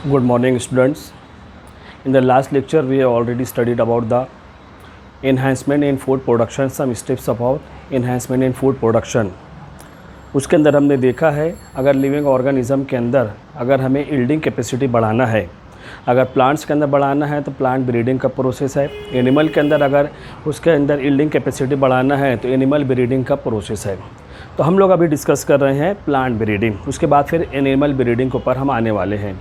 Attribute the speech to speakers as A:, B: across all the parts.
A: Good morning, students. In the last lecture, we have already studied about the enhancement in food production, some steps about enhancement in food production. उसके अंदर हमने देखा है अगर living organism के अंदर अगर हमें यील्डिंग कैपेसिटी बढ़ाना है, अगर प्लांट्स के अंदर बढ़ाना है तो प्लांट ब्रीडिंग का प्रोसेस है। एनिमल के अंदर अगर उसके अंदर यील्डिंग कैपेसिटी बढ़ाना है तो एनिमल ब्रीडिंग का प्रोसेस है। तो हम लोग अभी डिस्कस कर रहे हैं प्लांट ब्रीडिंग, उसके बाद फिर एनिमल ब्रीडिंग के ऊपर हम आने वाले हैं।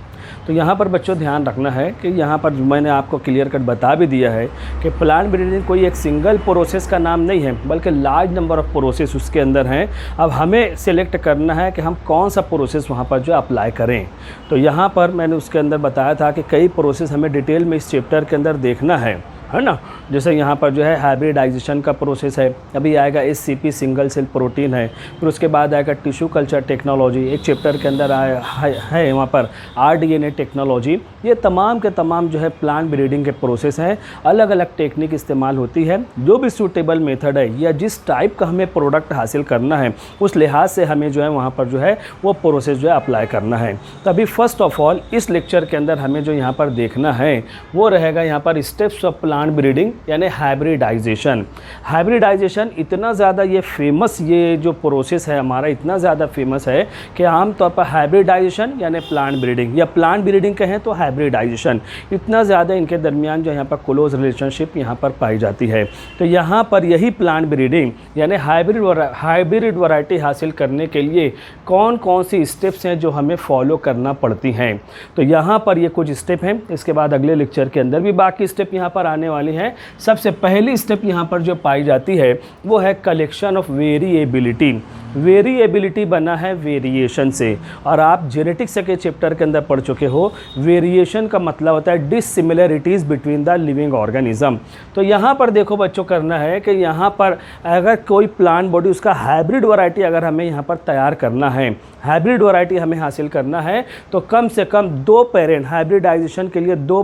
A: तो यहाँ पर बच्चों ध्यान रखना है कि यहाँ पर मैंने आपको क्लियर कट बता भी दिया है कि प्लांट ब्रीडिंग कोई एक सिंगल प्रोसेस का नाम नहीं है, बल्कि लार्ज नंबर ऑफ प्रोसेस उसके अंदर हैं। अब हमें सिलेक्ट करना है कि हम कौन सा प्रोसेस वहाँ पर जो अप्लाई करें। तो यहाँ पर मैंने उसके अंदर बताया था कि कई प्रोसेस हमें डिटेल में इस चैप्टर के अंदर देखना है ना। जैसे यहाँ पर जो है हाइब्रिडाइजेशन का प्रोसेस है, अभी आएगा SCP सिंगल सेल प्रोटीन है, फिर उसके बाद आएगा टिश्यू कल्चर टेक्नोलॉजी, एक चैप्टर के अंदर है वहाँ पर RDNA टेक्नोलॉजी। ये तमाम के तमाम जो है प्लांट ब्रीडिंग के प्रोसेस हैं। अलग अलग टेक्निक इस्तेमाल होती है, जो भी सूटेबल मेथड है या जिस टाइप का हमें प्रोडक्ट हासिल करना है उस लिहाज से हमें जो है वहाँ पर जो है वो प्रोसेस जो है अप्लाई करना है। तभी फर्स्ट ऑफ ऑल इस लेक्चर के अंदर हमें जो यहाँ पर देखना है वो रहेगा यहाँ पर स्टेप्स ऑफ प्लांट ब्रीडिंग यानी हाइब्रिडाइजेशन। हाइब्रिडाइजेशन इतना ज़्यादा ये फेमस, ये जो प्रोसेस है हमारा इतना ज़्यादा फेमस है कि आमतौर पर हाइब्रिडाइजेशन यानी प्लांट ब्रीडिंग या प्लांट ब्रीडिंग कहें तो हाइब्रिडाइजेशन, इतना ज़्यादा इनके दरमियान जो यहाँ पर क्लोज रिलेशनशिप यहाँ पर पाई जाती है। तो यहाँ पर यही प्लांट ब्रीडिंग यानी हाइब्रिड वैरायटी हासिल करने के लिए कौन कौन सी स्टेप्स हैं जो हमें फॉलो करना पड़ती हैं। तो यहाँ पर ये कुछ स्टेप हैं, इसके बाद अगले लेक्चर के अंदर भी बाकी स्टेप यहाँ पर आने वाली हैं। सबसे पहली स्टेप यहाँ पर जो पाई जाती है वो है कलेक्शन ऑफ वेरिएबिलिटी। वेरिएबिलिटी बना है वेरिएशन से, और आप जेनेटिक्स के चैप्टर के अंदर पढ़ चुके हो। वेरिएशन का मतलब होता है dissimilarities between the living organism. तो यहाँ पर देखो बच्चों, करना है कि यहाँ पर अगर कोई प्लांट बॉडी उसका हाइब्रिड वैरायटी अगर हमें यहाँ पर तैयार करना है, हाइब्रिड वैरायटी हमें हासिल करना है, तो कम से कम 2 पेरेंट हाइब्रिडाइजेशन के लिए 2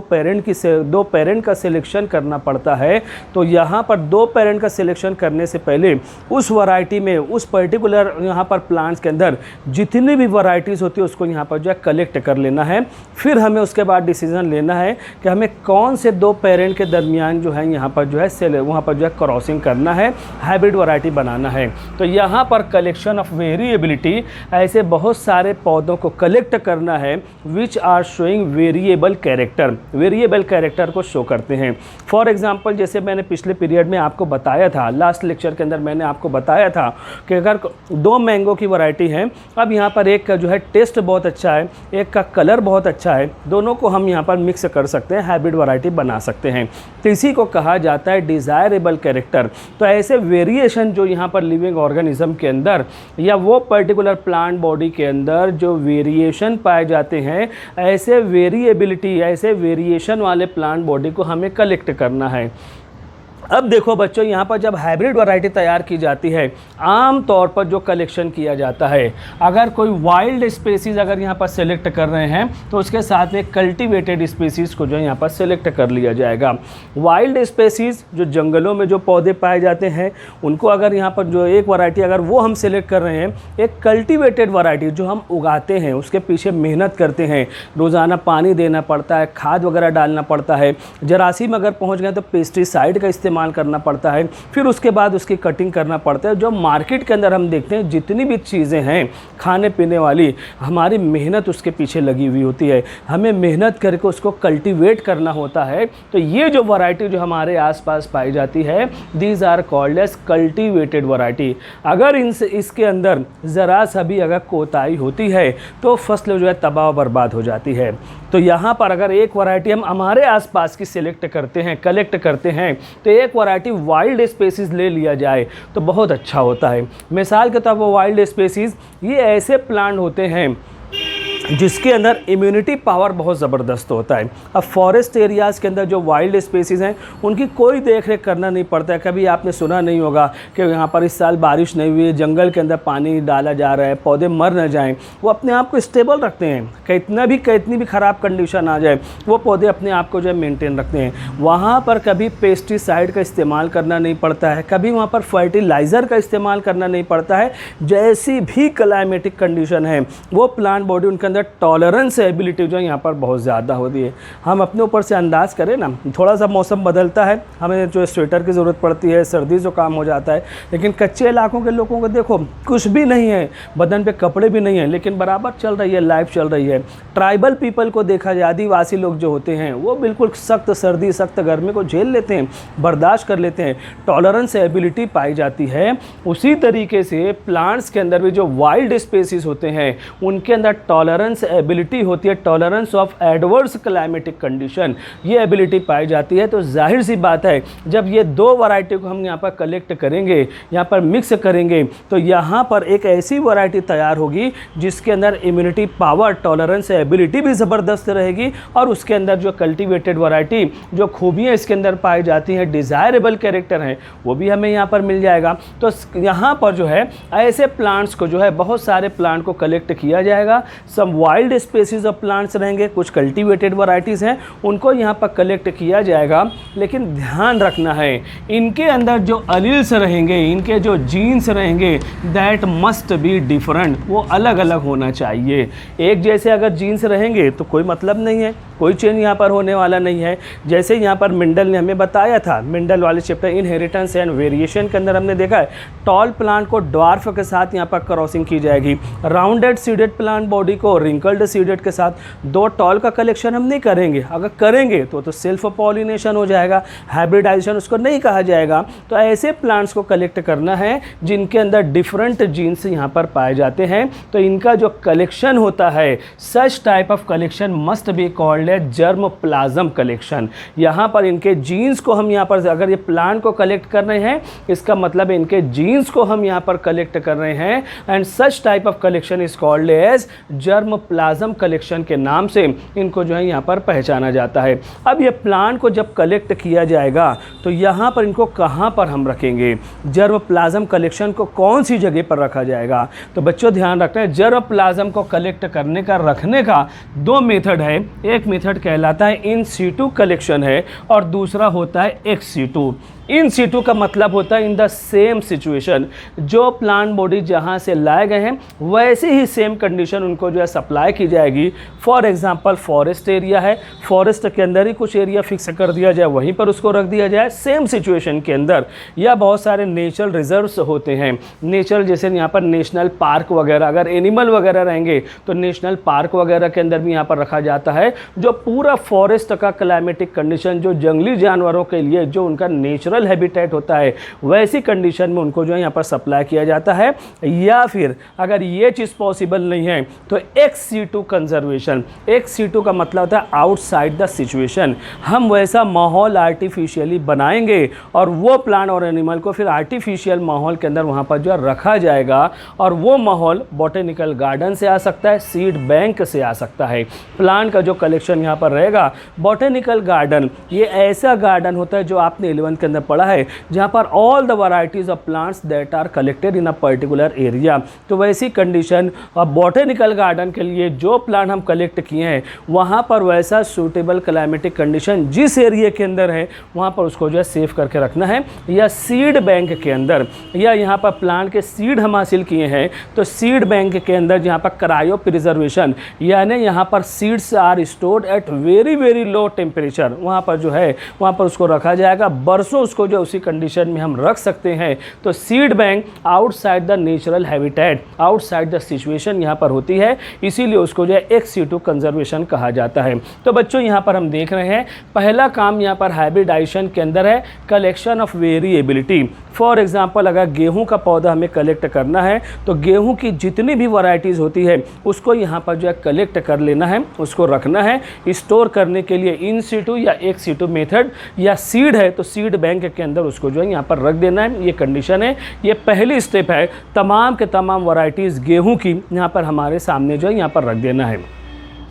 A: पेरेंट का सिलेक्शन करना पड़ता है। तो यहाँ पर 2 पेरेंट का सिलेक्शन करने से पहले उस वैरायटी में, उस पर्टिकुलर यहाँ पर प्लांट्स के अंदर जितनी भी वैरायटीज़ होती है उसको यहाँ पर जो है कलेक्ट कर लेना है। फिर हमें उसके बाद डिसीजन लेना है कि हमें कौन से 2 पेरेंट के दरमियान जो है यहाँ पर जो है वहाँ पर जो है क्रॉसिंग करना है, हाइब्रिड वैरायटी बनाना है। तो यहाँ पर कलेक्शन ऑफ वेरिएबिलिटी, ऐसे बहुत सारे पौधों को कलेक्ट करना है which are showing variable character, variable character को शो करते हैं। फॉर एग्जांपल जैसे मैंने पिछले पीरियड में आपको बताया था, लास्ट लेक्चर के अंदर मैंने आपको बताया था कि अगर 2 मैंगो की वैरायटी है, अब यहाँ पर एक का जो है टेस्ट बहुत अच्छा है, एक का कलर बहुत अच्छा है, दोनों को हम यहाँ पर मिक्स कर सकते हैं, हाइब्रिड वैरायटी बना सकते हैं। तो इसी को कहा जाता है डिज़ायरेबल कैरेक्टर। तो ऐसे वेरिएशन जो यहाँ पर लिविंग ऑर्गेनिज्म के अंदर या वो पर्टिकुलर प्लांट बॉडी के अंदर जो वेरिएशन पाए जाते हैं, ऐसे वेरिएबिलिटी, ऐसे वेरिएशन वाले प्लांट बॉडी को हमें कलेक्ट करना है। अब देखो बच्चों, यहाँ पर जब हाइब्रिड वैरायटी तैयार की जाती है, आम तौर पर जो कलेक्शन किया जाता है, अगर कोई वाइल्ड स्पेसीज़ अगर यहाँ पर सेलेक्ट कर रहे हैं तो उसके साथ में कल्टीवेटेड स्पेसीज़ को जो है यहाँ पर सेलेक्ट कर लिया जाएगा। वाइल्ड स्पेसीज़ जो जंगलों में जो पौधे पाए जाते हैं उनको अगर यहाँ पर जो एक वैरायटी अगर वो हम सेलेक्ट कर रहे हैं, एक कल्टीवेटेड वैरायटी जो हम उगाते हैं उसके पीछे मेहनत करते हैं, रोज़ाना पानी देना पड़ता है, खाद वगैरह डालना पड़ता है, जरासीम अगर पहुँच गए तो पेस्टिसाइड का इस्तेमाल करना पड़ता है, फिर उसके बाद उसकी कटिंग करना पड़ता है। जो मार्केट के अंदर हम देखते हैं जितनी भी चीज़ें हैं खाने पीने वाली, हमारी मेहनत उसके पीछे लगी हुई होती है, हमें मेहनत करके उसको कल्टीवेट करना होता है। तो ये जो वैरायटी जो हमारे आसपास पाई जाती है, these are called as cultivated variety. अगर इसके अंदर ज़रा सा भी अगर कोताही होती है तो फसल जो है तबाह बर्बाद हो जाती है। तो यहाँ पर अगर एक वैरायटी हम हमारे आसपास की सिलेक्ट करते हैं, कलेक्ट करते हैं, तो एक वैरायटी वाइल्ड स्पेसीज़ ले लिया जाए तो बहुत अच्छा होता है। मिसाल के तौर पर वाइल्ड स्पेसीज़ ये ऐसे प्लांट होते हैं जिसके अंदर इम्यूनिटी पावर बहुत ज़बरदस्त होता है। अब फॉरेस्ट एरियाज़ के अंदर जो वाइल्ड स्पेसीज़ हैं उनकी कोई देख रेख करना नहीं पड़ता है। कभी आपने सुना नहीं होगा कि यहाँ पर इस साल बारिश नहीं हुई, जंगल के अंदर पानी डाला जा रहा है, पौधे मर न जाएं। वो अपने आप को स्टेबल रखते हैं, कितनी भी ख़राब कंडीशन आ जाए वो पौधे अपने आप को जो है मेनटेन रखते हैं। वहाँ पर कभी पेस्टिसाइड का इस्तेमाल करना नहीं पड़ता है, कभी वहाँ पर फर्टिलाइज़र का इस्तेमाल करना नहीं पड़ता है। जैसी भी क्लाइमेटिक कंडीशन है वो प्लांट बॉडी उनके अंदर अंदर टॉलरेंस एबिलिटी जो है यहाँ पर बहुत ज़्यादा होती है। हम अपने ऊपर से अंदाज़ करें ना, थोड़ा सा मौसम बदलता है, हमें जो स्वेटर की ज़रूरत पड़ती है, सर्दी ज़ुकाम हो जाता है, लेकिन कच्चे इलाकों के लोगों को देखो कुछ भी नहीं है, बदन पे कपड़े भी नहीं हैं, लेकिन बराबर चल रही है, लाइफ चल रही है। ट्राइबल पीपल को देखा जाए, आदिवासी लोग जो होते हैं वो बिल्कुल सख्त सर्दी सख्त गर्मी को झेल लेते हैं, बर्दाश्त कर लेते हैं, टॉलरेंस एबिलिटी पाई जाती है। उसी तरीके से प्लांट्स के अंदर भी जो वाइल्ड स्पेसीज होते हैं उनके अंदर टॉलरेंस एबिलिटी होती है, tolerance of adverse climatic condition, ये एबिलिटी पाई जाती है। तो जाहिर सी बात है जब ये दो वैरायटी को हम यहाँ पर कलेक्ट करेंगे, यहाँ पर मिक्स करेंगे, तो यहाँ पर एक ऐसी वैरायटी तैयार होगी जिसके अंदर इम्यूनिटी पावर, टॉलरेंस एबिलिटी भी ज़बरदस्त रहेगी, और उसके अंदर जो कल्टीवेटेड वैरायटी जो खूबियाँ इसके अंदर पाई जाती हैं, डिज़ायरेबल कैरेक्टर हैं, वो भी हमें यहाँ पर मिल जाएगा। तो यहाँ पर जो है ऐसे प्लांट्स को जो है बहुत सारे प्लांट को कलेक्ट किया जाएगा। Some wild species of plants रहेंगे, कुछ कल्टीवेटेड वैरायटीज़ हैं, उनको यहाँ पर कलेक्ट किया जाएगा। लेकिन ध्यान रखना है इनके अंदर जो अलील्स रहेंगे, इनके जो जीन्स रहेंगे, दैट मस्ट बी डिफरेंट, वो अलग अलग होना चाहिए। एक जैसे अगर जीन्स रहेंगे तो कोई मतलब नहीं है, कोई चेंज यहाँ पर होने वाला नहीं है। जैसे यहाँ पर मेंडल ने हमें बताया था, मेंडल वाले चैप्टर इनहेरिटेंस एंड वेरिएशन के अंदर हमने देखा है टॉल प्लांट को ड्वार्फ के साथ यहाँ पर क्रॉसिंग की जाएगी, राउंडेड सीडेड प्लांट बॉडी को रिंकल्ड सीडेड के साथ। दो टॉल का कलेक्शन हम नहीं करेंगे, अगर करेंगे तो सेल्फ पॉलिनेशन हो जाएगा, हाइब्रिडाइजेशन उसको नहीं कहा जाएगा। तो ऐसे प्लांट्स को कलेक्ट करना है जिनके अंदर डिफरेंट जीन्स यहाँ पर पाए जाते हैं। तो इनका जो कलेक्शन होता है, सच type of collection must be called germ plasm collection. यहाँ पर इनके जीन्स को हम यहाँ पर, अगर ये प्लांट को कलेक्ट कर रहे हैं इसका मतलब इनके जीन्स को हम यहाँ पर कलेक्ट कर रहे हैं, and such type of collection is called as germ plasm collection के नाम से इनको जो है यहाँ पर पहचाना जाता है। अब ये प्लांट को जब कलेक्ट किया जाएगा तो यहाँ पर इनको कहाँ पर हम रखेंगे, जर्म प्लाज्म कलेक्शन को कौन सी जगह पर रखा जाएगा। तो बच्चों ध्यान रखना है, जर्म प्लाज्म को कलेक्ट करने का, रखने का दो मेथड है। एक मेथड कहलाता है इन सीटू कलेक्शन है, और दूसरा होता है एक्स सीटू। इन सीटू का मतलब होता है इन द सेम सिचुएशन, जो प्लांट बॉडी जहाँ से लाए गए हैं वैसे ही सेम कंडीशन उनको जो है सप्लाई की जाएगी। फॉर एग्जांपल फॉरेस्ट एरिया है, फॉरेस्ट के अंदर ही कुछ एरिया फिक्स कर दिया जाए, वहीं पर उसको रख दिया जाए सेम सिचुएशन के अंदर। या बहुत सारे नेचुरल रिजर्व्स होते हैं, नेचुरल जैसे यहाँ पर नेशनल पार्क वगैरह, अगर एनिमल वगैरह रहेंगे तो नेशनल पार्क वगैरह के अंदर भी यहाँ पर रखा जाता है। जो पूरा फॉरेस्ट का क्लाइमेटिक कंडीशन, जो जंगली जानवरों के लिए जो उनका नेचुरल हैबिटेट होता है, वैसी कंडीशन में उनको जो है यहाँ पर सप्लाई किया जाता है। या फिर अगर ये चीज़ पॉसिबल नहीं है तो ex situ conservation. Ex situ का मतलब होता है आउटसाइड द सिचुएशन, हम वैसा माहौल आर्टिफिशियली बनाएंगे और वो प्लांट और एनिमल को फिर आर्टिफिशियल माहौल के अंदर वहाँ पर जो है रखा जाएगा। और वो माहौल बॉटेनिकल गार्डन से आ सकता है, सीड बैंक से आ सकता है। प्लांट का जो कलेक्शन यहाँ पर रहेगा, बॉटेनिकल गार्डन ये ऐसा गार्डन होता है जो आपने 11th के अंदर पढ़ा है, जहाँ पर all the varieties of plants that are collected in a particular area. तो वैसी कंडीशन बॉटेनिकल गार्डन के लिए जो प्लांट हम कलेक्ट किए हैं वहाँ पर वैसा सूटेबल क्लाइमेटिक कंडीशन जिस एरिया के अंदर है वहाँ पर उसको जो है सेव करके रखना है। या सीड बैंक के अंदर, या यहाँ पर प्लांट के सीड हम हासिल किए हैं तो सीड बैंक के अंदर जहाँ पर क्रायो प्रिजर्वेशन, यानी यहाँ पर seeds are stored at very very low temperature, वहाँ पर जो है वहाँ पर उसको रखा जाएगा, बरसों उसको जो उसी कंडीशन में हम रख सकते हैं। तो seed bank outside the natural habitat, outside the situation यहाँ पर होती है, इसीलिए उसको जो है एक्स सीटू कंजर्वेशन कहा जाता है। तो बच्चों यहाँ पर हम देख रहे हैं पहला काम यहाँ पर हाइब्रिडाइजेशन के अंदर है collection of variability. For example अगर गेहूं का पौधा हमें कलेक्ट करना है तो गेहूं की जितनी भी वैरायटीज़ होती है उसको यहाँ पर जो है कलेक्ट कर लेना है, उसको रखना है। स्टोर करने के लिए इन सीटू या एक्स सीटू मेथड, या सीड है तो सीड बैंक के अंदर उसको जो है यहाँ पर रख देना है। ये कंडीशन है, ये पहली स्टेप है। तमाम के तमाम वैरायटीज़ गेहूं की यहाँ पर हमारे सामने जो है यहाँ पर रख देना है।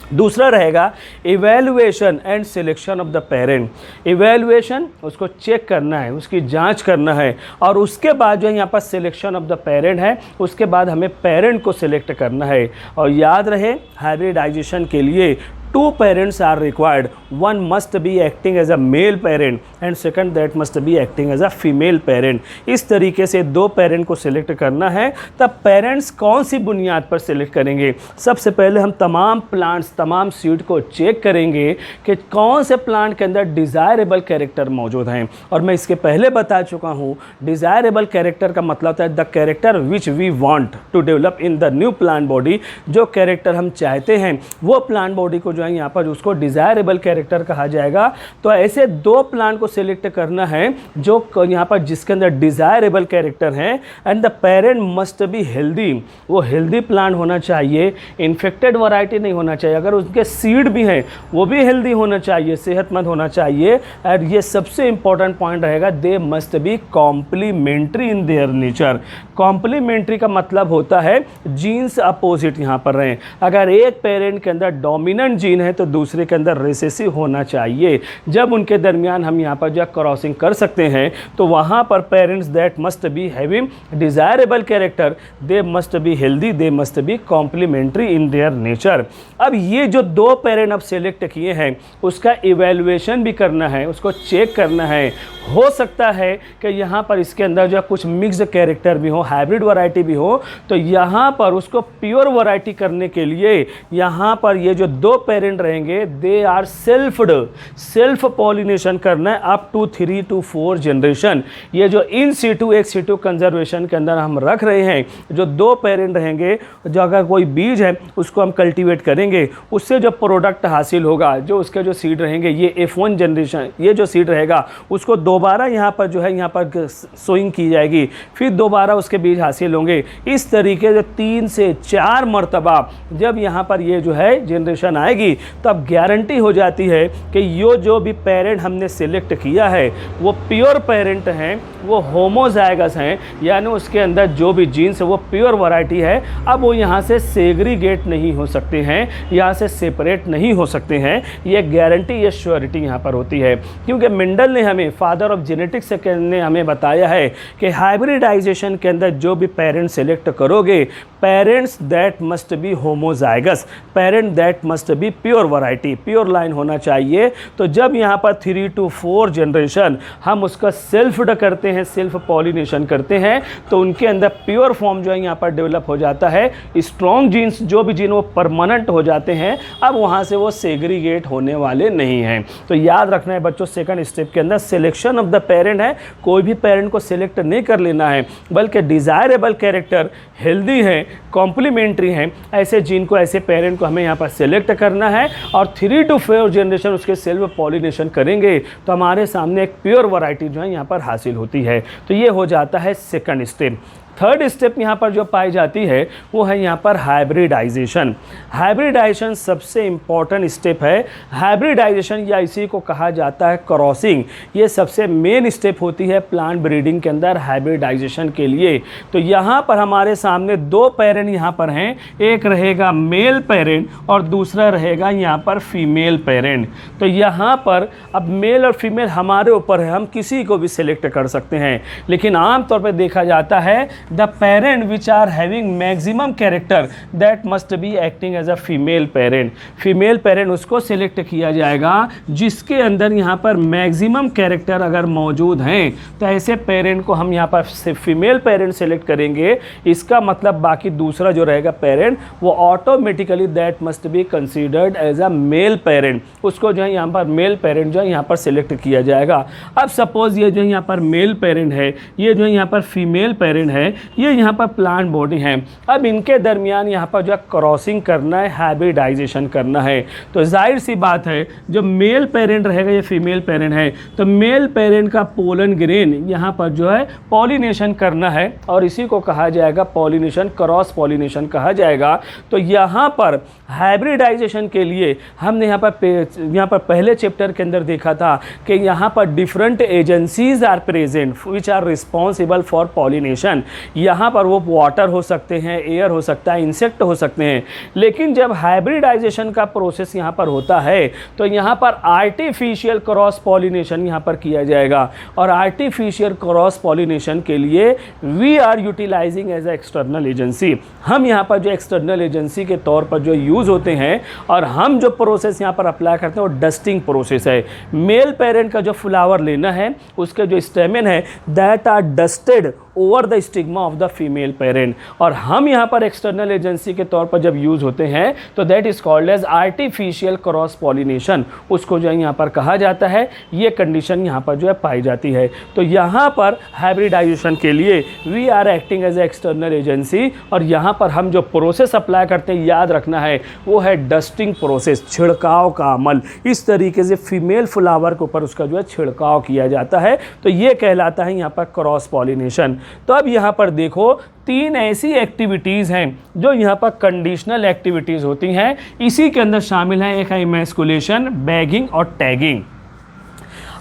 A: दूसरा रहेगा evaluation and selection of the parent. Evaluation, उसको चेक करना है, उसकी जांच करना है, और उसके बाद जो है यहाँ पर सिलेक्शन ऑफ द पेरेंट है, उसके बाद हमें पेरेंट को सिलेक्ट करना है। और याद रहे हाइब्रिडाइजेशन के लिए two parents are required. One must be acting as a male parent and second that must be acting as a female parent. इस तरीके से दो पेरेंट को सिलेक्ट करना है। तब पेरेंट्स कौन सी बुनियाद पर सिलेक्ट करेंगे? सबसे पहले हम तमाम प्लांट्स, तमाम सीड को चेक करेंगे कि कौन से प्लांट के अंदर डिज़ायरेबल कैरेक्टर मौजूद हैं। और मैं इसके पहले बता चुका हूँ, डिज़ायरेबल कैरेक्टर का मतलब होता है the character which we want to develop in the new plant body. जो कैरेक्टर हम चाहते हैं वो प्लांट बॉडी को जो है यहाँ पर उसको डिज़ायरेबल कैरेक्टर कहा जाएगा। तो ऐसे दो प्लांट को सिलेक्ट करना है जो यहाँ पर जिसके अंदर डिज़ायरेबल कैरेक्टर है। And the parent must be healthy, वो हेल्दी प्लांट होना चाहिए, इन्फेक्टेड वैरायटी नहीं होना चाहिए। अगर उनके सीड भी हैं वो भी हेल्दी होना चाहिए, सेहतमंद होना चाहिए। और ये सबसे इंपॉर्टेंट पॉइंट रहेगा, they must be complementary in their nature. Complementary का मतलब होता है जीन्स अपोजिट यहाँ पर रहें। अगर एक पेरेंट के अंदर डोमिनेंट जीन है तो दूसरे के अंदर रिसेसिव होना चाहिए। जब उनके दरमियान हम यहाँ पर जो क्रॉसिंग कर सकते हैं तो वहाँ पर parents that must be having desirable character, they must be healthy, they must be complementary in their nature. अब ये जो दो पेरेंट अब सेलेक्ट किए हैं उसका इवेल्युएशन भी करना है, उसको चेक करना है। हो सकता है कि यहाँ पर इसके अंदर जो कुछ मिक्स्ड कैरेक्टर भी हो, हाइब्रिड वैरायटी भी हो, तो यहाँ पर उसको प्योर वैरायटी करने के लिए यहाँ पर ये जो दो पेरेंट रहेंगे दे आर सेल्फ पॉलिनेशन करना है अप टू 3 to 4 जनरेशन। ये जो इन सीटू एक सीटू कंजर्वेशन के अंदर हम रख रहे हैं, जो दो पेरेंट रहेंगे, जो अगर कोई बीज है उसको हम कल्टीवेट करेंगे, उससे जो प्रोडक्ट हासिल होगा, जो उसके जो सीड रहेंगे, ये F1 जनरेशन, ये जो सीड रहेगा उसको दोबारा यहाँ पर जो है यहाँ पर सोइंग की जाएगी, फिर दोबारा उसके बीज हासिल होंगे। इस तरीके से 3 से 4 मरतबा जब यहाँ पर ये जो है जनरेशन आएगी तब गारंटी हो जाती है कि ये जो भी पेरेंट हमने सिलेक्ट किया है वो प्योर पेरेंट हैं, वो होमोजाइगस हैं, यानी उसके अंदर जो भी जीन्स है वो प्योर वैरायटी है। अब वो यहाँ से सेग्रीगेट नहीं हो सकते हैं, यहाँ से सेपरेट नहीं हो सकते हैं। ये गारंटी, ये श्योरिटी यहाँ पर होती है, क्योंकि मेंडल ने हमें, फादर ऑफ जेनेटिक्स ने हमें बताया है कि हाइब्रिडाइजेशन के अंदर जो भी पेरेंट सेलेक्ट करोगे, parents that must B homozygous, parent that must B pure variety, pure line होना चाहिए। तो जब यहाँ पर 3 to 4 जनरेशन हम उसका सेल्फ करते हैं, सेल्फ पॉलिनेशन करते हैं, तो उनके अंदर प्योर फॉर्म जो है यहाँ पर डेवलप हो जाता है। स्ट्रॉन्ग जीन्स, जो भी जीन वो परमानेंट हो जाते हैं, अब वहाँ से वो सेग्रीगेट होने वाले नहीं हैं। तो याद रखना है बच्चों, सेकंड स्टेप के अंदर सिलेक्शन ऑफ द पेरेंट है, कोई भी पेरेंट को सिलेक्ट नहीं कर लेना है, बल्कि डिज़ायरेबल कैरेक्टर, हेल्दी है, कॉम्प्लीमेंट्री हैं, ऐसे जीन को, ऐसे पेरेंट को हमें यहाँ पर सिलेक्ट करना है। और 3 to 4 जनरेशन उसके सेल्फ पॉलिनेशन करेंगे तो हमारे सामने एक प्योर वैरायटी जो है यहाँ पर हासिल होती है। तो ये हो जाता है सेकंड स्टेप। थर्ड स्टेप यहाँ पर जो पाई जाती है वो है यहाँ पर हाइब्रिडाइजेशन। हाइब्रिडाइजेशन सबसे इम्पॉर्टेंट स्टेप है। हाइब्रिडाइजेशन या इसी को कहा जाता है क्रॉसिंग, ये सबसे मेन स्टेप होती है प्लांट ब्रीडिंग के अंदर हाइब्रिडाइजेशन के लिए। तो यहाँ पर हमारे सामने दो पेरेंट यहाँ पर हैं, एक रहेगा मेल पेरेंट और दूसरा रहेगा यहाँ पर फीमेल पेरेंट। तो यहाँ पर अब मेल और फीमेल हमारे ऊपर है, हम किसी को भी सिलेक्ट कर सकते हैं, लेकिन आमतौर पर देखा जाता है the parent which are having maximum character that must be acting as a female parent। Female parent उसको सिलेक्ट किया जाएगा जिसके अंदर यहाँ पर मैक्सिमम कैरेक्टर अगर मौजूद हैं, तो ऐसे पेरेंट को हम यहाँ पर फीमेल पेरेंट सेलेक्ट करेंगे। इसका मतलब बाकी दूसरा जो रहेगा पेरेंट वो automatically that must be considered as a male parent, उसको जो है यहाँ पर मेल पेरेंट जो है यहाँ पर सिलेक्ट किया जाएगा। अब सपोज ये जो है यहाँ पर मेल पेरेंट है, ये जो है यहाँ पर फीमेल पेरेंट है, ये यहाँ पर प्लांट बॉडी है। अब इनके दरमियान यहाँ पर जो है क्रॉसिंग करना है, हाइब्रिडाइजेशन करना है। तो जाहिर सी बात है जो मेल पेरेंट रहेगा, ये फीमेल पेरेंट है, तो मेल पेरेंट का पोलन ग्रेन यहाँ पर जो है पॉलिनेशन करना है और इसी को कहा जाएगा पॉलिनेशन, क्रॉस पॉलिनेशन कहा जाएगा। तो यहाँ पर हाइब्रिडाइजेशन के लिए हमने यहाँ पर पहले चैप्टर के अंदर देखा था कि यहाँ पर different agencies are present which are responsible for pollination. यहाँ पर वो वाटर हो सकते हैं, एयर हो सकता है, इंसेक्ट हो सकते हैं। लेकिन जब हाइब्रिडाइजेशन का प्रोसेस यहाँ पर होता है तो यहाँ पर आर्टिफिशियल क्रॉस पॉलिनेशन यहाँ पर किया जाएगा। और आर्टिफिशियल क्रॉस पॉलिनेशन के लिए we are utilising as a external agency, हम यहाँ पर जो एक्सटर्नल एजेंसी के तौर पर जो यूज़ होते हैं और हम जो प्रोसेस यहाँ पर अप्लाई करते हैं वो डस्टिंग प्रोसेस है। मेल पेरेंट का जो फ्लावर लेना है उसके जो स्टेमेन है that are dusted over the stigma of the female parent, और हम यहाँ पर एक्सटर्नल एजेंसी के तौर पर जब यूज़ होते हैं तो that is called as artificial cross pollination, उसको जो है यहाँ पर कहा जाता है। ये कंडीशन यहाँ पर जो है पाई जाती है। तो यहाँ पर हाइब्रिडाइजेशन के लिए we are acting as a external agency, और यहाँ पर हम जो प्रोसेस अप्लाई करते हैं याद रखना है वो है डस्टिंग प्रोसेस, छिड़काव का अमल। इस तरीके से फीमेल फ्लावर के ऊपर उसका जो है छिड़काव किया जाता है, तो ये कहलाता है यहाँ पर क्रॉस पॉलिनेशन। तो अब यहाँ पर देखो 3 ऐसी एक्टिविटीज़ हैं जो यहाँ पर कंडीशनल एक्टिविटीज़ होती हैं। इसी के अंदर शामिल है एक है इमैस्कुलेशन, बैगिंग और टैगिंग।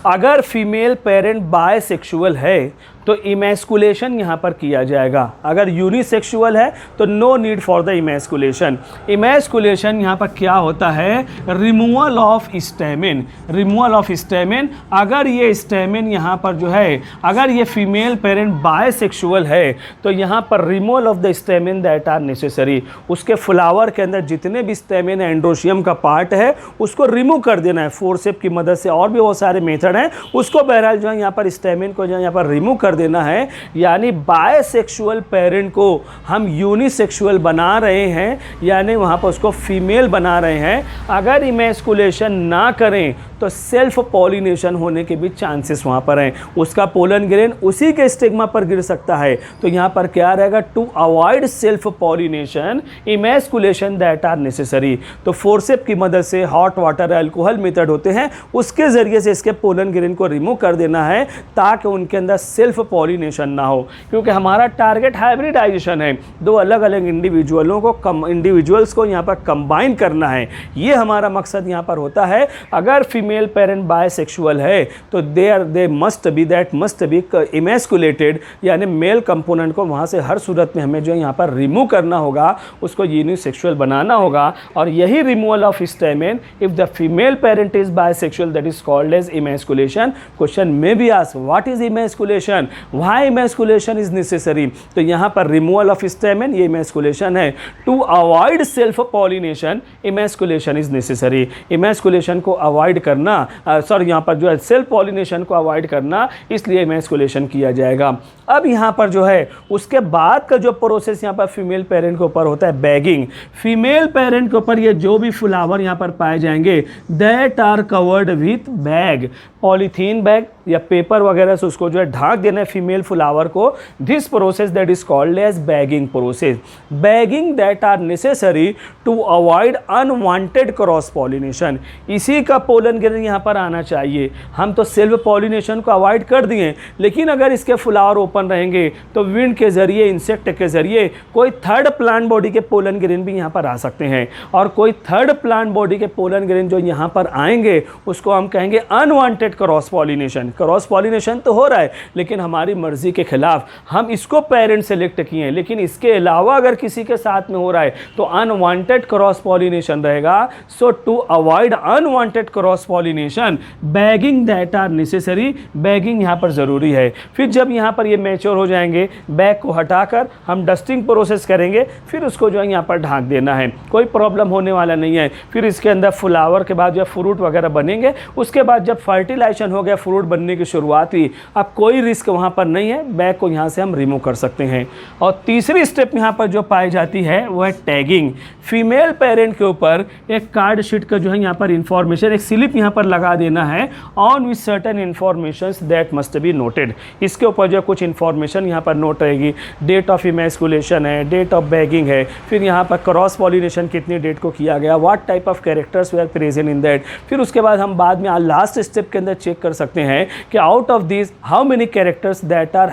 A: अगर फीमेल पेरेंट बायसेक्सुअल है तो इमैस्कुलेशन यहाँ पर किया जाएगा। अगर यूनिसेक्सुअल है तो no need for the emasculation. Emasculation यहाँ पर क्या होता है, removal of stamen, removal of stamen. अगर ये स्टेमेन यहाँ पर जो है, अगर ये फीमेल पेरेंट बायसेक्सुअल है तो यहाँ पर removal of the stamen that are necessary, उसके फ्लावर के अंदर जितने भी स्टेमेन एंड्रोशियम का पार्ट है उसको रिमूव कर देना है फोर्सेप की मदद से, और भी बहुत सारे मेथड हैं, उसको बहरहाल जो है यहाँ पर स्टेमेन को जो है यहाँ पर रिमूव कर देना है। यानी बायसेक्सुअल पेरेंट को हम यूनिसेक्सुअल बना रहे हैं, यानी वहां पर उसको फीमेल बना रहे हैं। अगर इमैस्कुलेशन ना करें तो सेल्फ पॉलिनेशन होने के भी चांसेस वहां पर हैं, उसका पोलन ग्रेन उसी के स्टिग्मा पर गिर सकता है। तो यहां पर क्या रहेगा, to avoid self pollination emasculation that are necessary. तो फोर्सेप की मदद से, हॉट वाटर अल्कोहल मेथड होते हैं, उसके जरिए से इसके पोलन ग्रेन को रिमूव कर देना है ताकि उनके अंदर सेल्फ पॉलिनेशन ना हो। क्योंकि हमारा टारगेट हाइब्रिडाइजेशन है, दो अलग अलग इंडिविजुअल्स को यहाँ पर कंबाइन करना है, ये हमारा मकसद यहाँ पर होता है। अगर फीमेल पेरेंट बायसेक्सुअल है तो दे मस्ट बी इमैस्कुलेटेड, यानी मेल कंपोनेंट को वहाँ से हर सूरत में हमें जो है यहाँ पर रिमूव करना होगा, उसको यूनिसेक्सुअल बनाना होगा। और यही removal of stamen if the female parent is bisexual that is called as emasculation. Question में भी ask what is emasculation, why emasculation is necessary. तो यहाँ पर रिमूवल ऑफ स्टेमेन ये इमैस्कुलेशन है। To avoid self pollination emasculation is necessary. Emasculation को avoid करना, यहाँ पर जो है सेल्फ पॉलिनेशन को अवॉइड करना, इसलिए इमैस्कुलेशन किया जाएगा। अब यहाँ पर जो है उसके बाद का जो प्रोसेस यहाँ पर फीमेल पेरेंट के ऊपर होता है बैगिंग। फीमेल पेरेंट के ऊपर ये जो भी फ्लावर यहाँ पर पाए जाएंगे that are covered with bag, polythene bag या पेपर वगैरह से उसको जो है ढाक देना है फीमेल फ्लावर को। This process that is called as bagging process. Bagging that are necessary to avoid unwanted cross pollination. इसी का पोलन ग्रेन यहाँ पर आना चाहिए। हम तो सेल्फ पॉलिनेशन को अवॉइड कर दिए, लेकिन अगर इसके फ्लावर ओपन रहेंगे तो विंड के जरिए, इंसेक्ट के जरिए कोई थर्ड प्लांट बॉडी के पोलन ग्रेन भी यहाँ पर आ सकते हैं, और कोई थर्ड प्लांट बॉडी के पोलन ग्रेन जो यहाँ पर आएंगे उसको हम कहेंगे unwanted cross pollination. Cross pollination तो हो रहा है लेकिन हमारी मर्जी के खिलाफ हम इसको पेरेंट सेलेक्ट किए हैं, लेकिन इसके अलावा अगर किसी के साथ में हो रहा है तो अनवांटेड क्रॉस पॉलिनेशन रहेगा। So to avoid unwanted cross pollination bagging that are necessary, bagging यहाँ पर ज़रूरी है। फिर जब यहाँ पर ये मैच्योर हो जाएंगे, बैग को हटाकर हम डस्टिंग प्रोसेस करेंगे, फिर उसको जो है यहाँ पर ढाक देना है, कोई प्रॉब्लम होने वाला नहीं है। फिर इसके अंदर फ्लावर के बाद जो फ्रूट वगैरह बनेंगे, उसके बाद जब फर्टिलाइजेशन हो गया, फ्रूट बनने की शुरुआत हुई, अब कोई रिस्क वहाँ पर नहीं है, बैग को यहाँ से हम रिमूव कर सकते हैं। और तीसरी स्टेप यहाँ पर जो पाई जाती है वो है टैगिंग। फीमेल पेरेंट के ऊपर एक कार्ड शीट का जो है यहाँ पर इंफॉर्मेशन, एक स्लिप यहाँ पर लगा देना है on with certain informations that must be noted. इसके ऊपर जो कुछ इन्फॉर्मेशन यहाँ पर नोट रहेगी, डेट ऑफ इमैस्कुलेशन है, डेट ऑफ बैगिंग है, फिर यहाँ पर क्रॉस पॉलिनेशन कितनी डेट को किया गया, what type of characters they are present in that. फिर उसके बाद हम बाद में लास्ट स्टेप के अंदर अंदर चेक कर सकते हैं कि out of this how many characters that are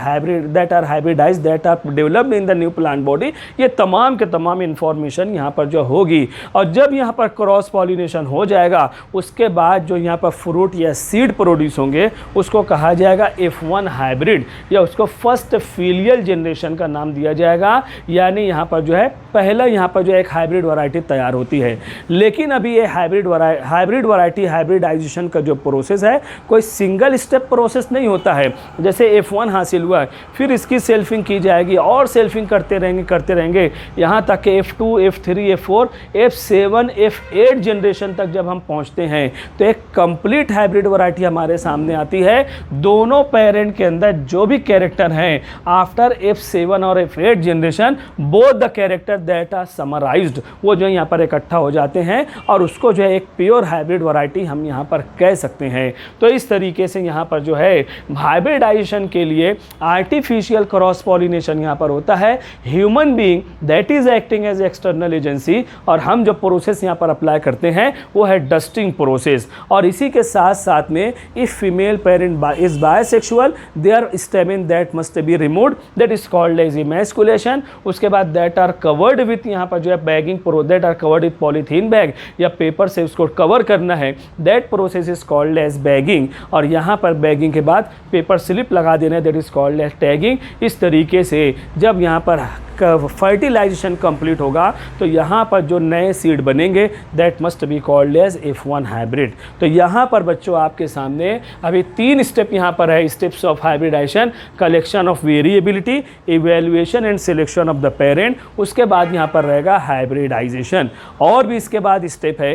A: hybridise that are developed in the new plant body. ये तमाम के तमाम इंफॉर्मेशन यहाँ पर जो होगी, और जब यहाँ पर क्रॉस पॉलिनेशन हो जाएगा उसके बाद जो यहाँ पर फ्रूट या सीड प्रोड्यूस होंगे उसको कहा जाएगा F1 हाइब्रिड, या उसको फर्स्ट फीलियल जनरेशन का नाम दिया जाएगा। यानी यहाँ पर जो है पहला यहाँ पर जो एक हाइब्रिड वैरायटी तैयार होती है। लेकिन अभी ये हाइब्रिड वैरायटी हाइब्रिडाइजेशन का जो प्रोसेस है कोई सिंगल स्टेप प्रोसेस नहीं होता है। जैसे F1 हासिल हुआ फिर इसकी सेल्फिंग की जाएगी और सेल्फिंग करते रहेंगे यहाँ तक कि F2 F3 F4 F7 F8 generation तक जब हम पहुँचते हैं तो एक कंप्लीट हाइब्रिड वैरायटी हमारे सामने आती है। दोनों पेरेंट के अंदर जो भी कैरेक्टर हैं आफ्टर F7 और F8 generation, both the character that are summarised, वो जो यहाँ पर इकट्ठा हो जाते हैं और उसको जो है एक प्योर हाइब्रिड वैरायटी हम यहाँ पर कह सकते हैं। तो इस तरीके से यहाँ पर जो है हाइब्रिडाइजेशन के लिए आर्टिफिशियल क्रॉस पॉलिनेशन यहाँ पर होता है। Human being that is acting as external agency, और हम जो प्रोसेस यहाँ पर अप्लाई करते हैं वो है डस्टिंग प्रोसेस। और इसी के साथ साथ में if female parent is bisexual their stamin that must be removed, that is called as emasculation. उसके बाद दैट आर कवर्ड विथ यहाँ पर जो है bagging that are covered with polythene bag या पेपर से उसको कवर करना है, that process is called as bagging. और यहाँ पर बैगिंग के बाद पेपर स्लिप लगा देना, that is called as tagging. इस तरीके से जब यहाँ पर फर्टिलाइजेशन कंप्लीट होगा तो यहाँ पर जो नए सीड बनेंगे that must be called as F1 hybrid. तो यहाँ पर बच्चों आपके सामने अभी 3 स्टेप यहाँ पर है, steps of hybridisation: collection of variability, evaluation and selection of the parent. उसके बाद यहाँ पर रहेगा हाइब्रिडाइजेशन, और भी इसके बाद स्टेप है।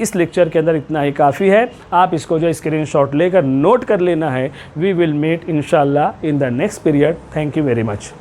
A: इस लेक्चर के अंदर इतना ही काफ़ी है, आप इसको जो स्क्रीनशॉट लेकर नोट कर लेना है। वी विल मीट इंशाल्लाह in the next period. Thank you very much.